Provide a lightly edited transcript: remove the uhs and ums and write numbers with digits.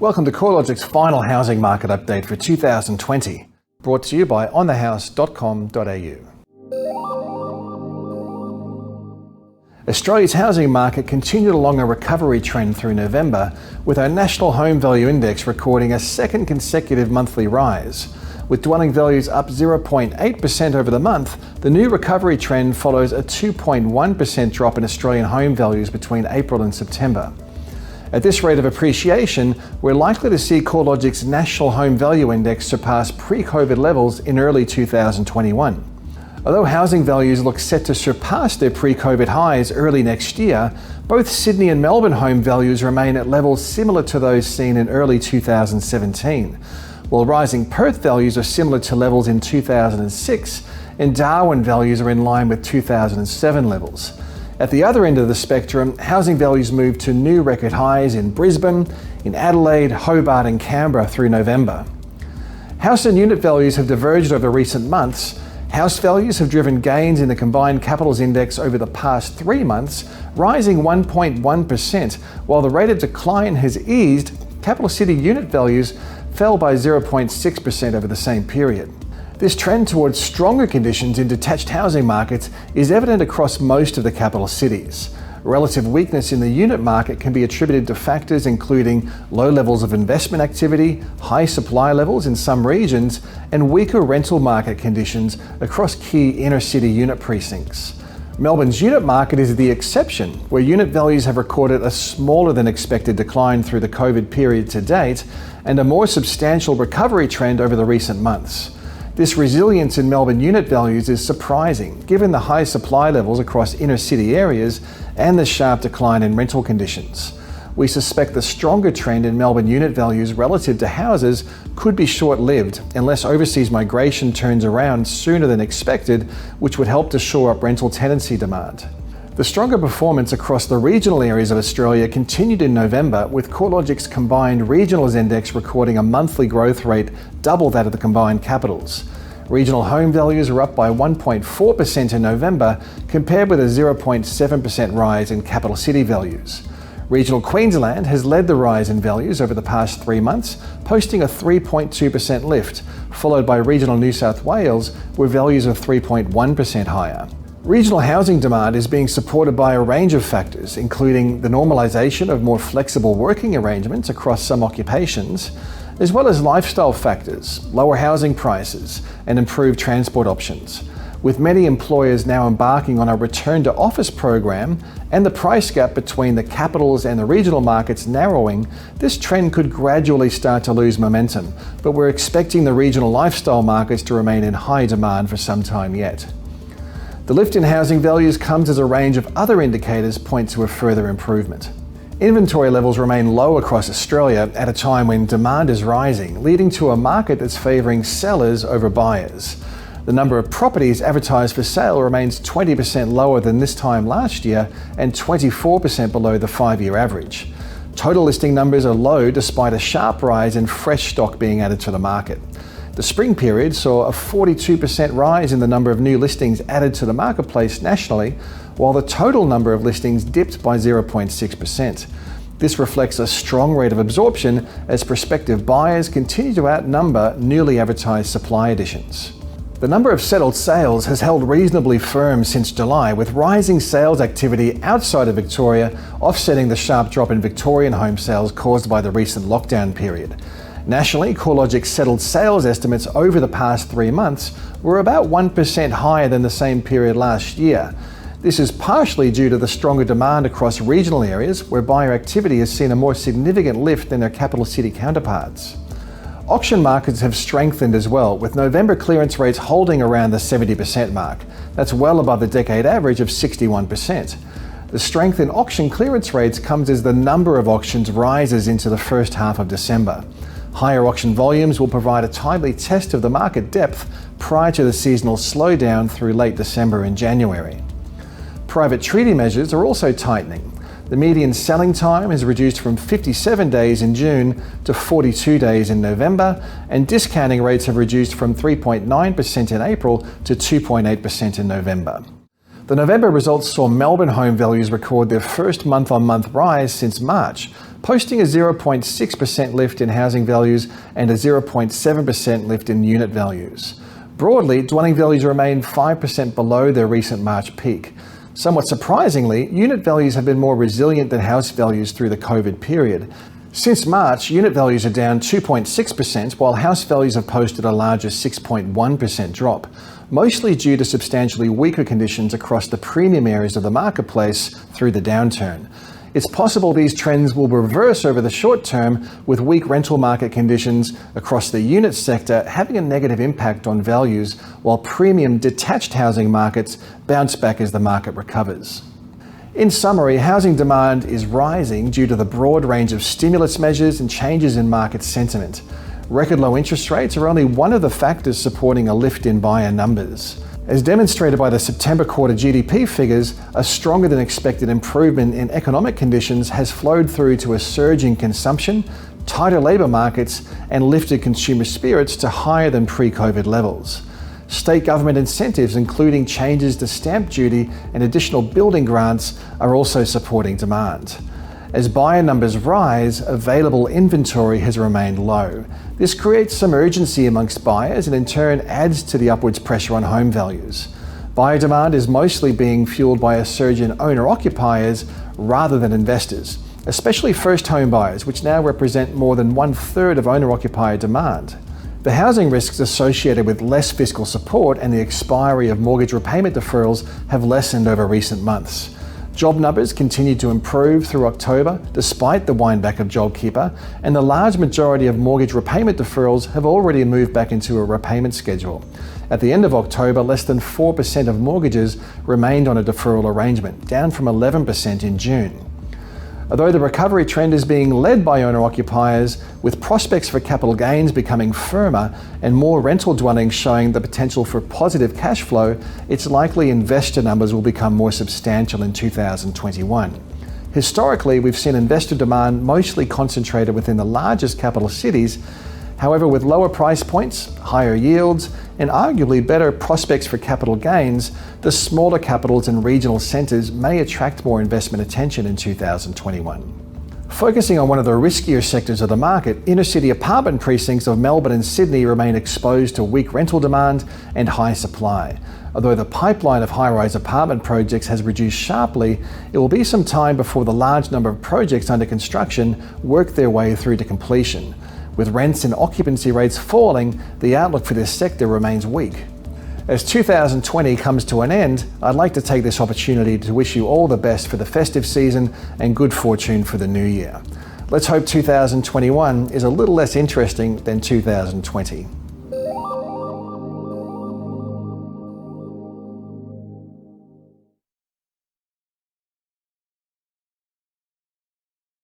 Welcome to CoreLogic's final housing market update for 2020, brought to you by onthehouse.com.au. Australia's housing market continued along a recovery trend through November, with our National Home Value Index recording a second consecutive monthly rise. With dwelling values up 0.8% over the month, the new recovery trend follows a 2.1% drop in Australian home values between April and September. At this rate of appreciation, we're likely to see CoreLogic's National Home Value Index surpass pre-COVID levels in early 2021. Although housing values look set to surpass their pre-COVID highs early next year, both Sydney and Melbourne home values remain at levels similar to those seen in early 2017, while rising Perth values are similar to levels in 2006, and Darwin values are in line with 2007 levels. At the other end of the spectrum, housing values moved to new record highs in Brisbane, in Adelaide, Hobart and Canberra through November. House and unit values have diverged over recent months. House values have driven gains in the combined capitals index over the past 3 months, rising 1.1%, while the rate of decline has eased. Capital city unit values fell by 0.6% over the same period. This trend towards stronger conditions in detached housing markets is evident across most of the capital cities. Relative weakness in the unit market can be attributed to factors including low levels of investment activity, high supply levels in some regions, and weaker rental market conditions across key inner-city unit precincts. Melbourne's unit market is the exception, where unit values have recorded a smaller than expected decline through the COVID period to date and a more substantial recovery trend over the recent months. This resilience in Melbourne unit values is surprising, given the high supply levels across inner city areas and the sharp decline in rental conditions. We suspect the stronger trend in Melbourne unit values relative to houses could be short-lived unless overseas migration turns around sooner than expected, which would help to shore up rental tenancy demand. The stronger performance across the regional areas of Australia continued in November, with CoreLogic's combined regionals index recording a monthly growth rate double that of the combined capitals. Regional home values are up by 1.4% in November, compared with a 0.7% rise in capital city values. Regional Queensland has led the rise in values over the past 3 months, posting a 3.2% lift, followed by regional New South Wales, where values are 3.1% higher. Regional housing demand is being supported by a range of factors, including the normalisation of more flexible working arrangements across some occupations, as well as lifestyle factors, lower housing prices, and improved transport options. With many employers now embarking on a return to office program and the price gap between the capitals and the regional markets narrowing, this trend could gradually start to lose momentum, but we're expecting the regional lifestyle markets to remain in high demand for some time yet. The lift in housing values comes as a range of other indicators point to a further improvement. Inventory levels remain low across Australia at a time when demand is rising, leading to a market that's favouring sellers over buyers. The number of properties advertised for sale remains 20% lower than this time last year and 24% below the 5-year average. Total listing numbers are low despite a sharp rise in fresh stock being added to the market. The spring period saw a 42% rise in the number of new listings added to the marketplace nationally, while the total number of listings dipped by 0.6%. This reflects a strong rate of absorption as prospective buyers continue to outnumber newly advertised supply additions. The number of settled sales has held reasonably firm since July, with rising sales activity outside of Victoria offsetting the sharp drop in Victorian home sales caused by the recent lockdown period. Nationally, CoreLogic's settled sales estimates over the past 3 months were about 1% higher than the same period last year. This is partially due to the stronger demand across regional areas where buyer activity has seen a more significant lift than their capital city counterparts. Auction markets have strengthened as well, with November clearance rates holding around the 70% mark. That's well above the decade average of 61%. The strength in auction clearance rates comes as the number of auctions rises into the first half of December. Higher auction volumes will provide a timely test of the market depth prior to the seasonal slowdown through late December and January. Private treaty measures are also tightening. The median selling time has reduced from 57 days in June to 42 days in November, and discounting rates have reduced from 3.9% in April to 2.8% in November. The November results saw Melbourne home values record their first month-on-month rise since March, posting a 0.6% lift in housing values and a 0.7% lift in unit values. Broadly, dwelling values remain 5% below their recent March peak. Somewhat surprisingly, unit values have been more resilient than house values through the COVID period. Since March, unit values are down 2.6%, while house values have posted a larger 6.1% drop, mostly due to substantially weaker conditions across the premium areas of the marketplace through the downturn. It's possible these trends will reverse over the short term, with weak rental market conditions across the unit sector having a negative impact on values, while premium detached housing markets bounce back as the market recovers. In summary, housing demand is rising due to the broad range of stimulus measures and changes in market sentiment. Record low interest rates are only one of the factors supporting a lift in buyer numbers. As demonstrated by the September quarter GDP figures, a stronger than expected improvement in economic conditions has flowed through to a surge in consumption, tighter labour markets, and lifted consumer spirits to higher than pre-COVID levels. State government incentives, including changes to stamp duty and additional building grants, are also supporting demand. As buyer numbers rise, available inventory has remained low. This creates some urgency amongst buyers and in turn adds to the upwards pressure on home values. Buyer demand is mostly being fueled by a surge in owner-occupiers rather than investors, especially first home buyers, which now represent more than 1/3 of owner-occupier demand. The housing risks associated with less fiscal support and the expiry of mortgage repayment deferrals have lessened over recent months. Job numbers continued to improve through October despite the windback of JobKeeper, and the large majority of mortgage repayment deferrals have already moved back into a repayment schedule. At the end of October, less than 4% of mortgages remained on a deferral arrangement, down from 11% in June. Although the recovery trend is being led by owner-occupiers, with prospects for capital gains becoming firmer and more rental dwellings showing the potential for positive cash flow, it's likely investor numbers will become more substantial in 2021. Historically, we've seen investor demand mostly concentrated within the largest capital cities. However, with lower price points, higher yields, and arguably better prospects for capital gains, the smaller capitals and regional centres may attract more investment attention in 2021. Focusing on one of the riskier sectors of the market, inner-city apartment precincts of Melbourne and Sydney remain exposed to weak rental demand and high supply. Although the pipeline of high-rise apartment projects has reduced sharply, it will be some time before the large number of projects under construction work their way through to completion. With rents and occupancy rates falling, the outlook for this sector remains weak. As 2020 comes to an end, I'd like to take this opportunity to wish you all the best for the festive season and good fortune for the new year. Let's hope 2021 is a little less interesting than 2020.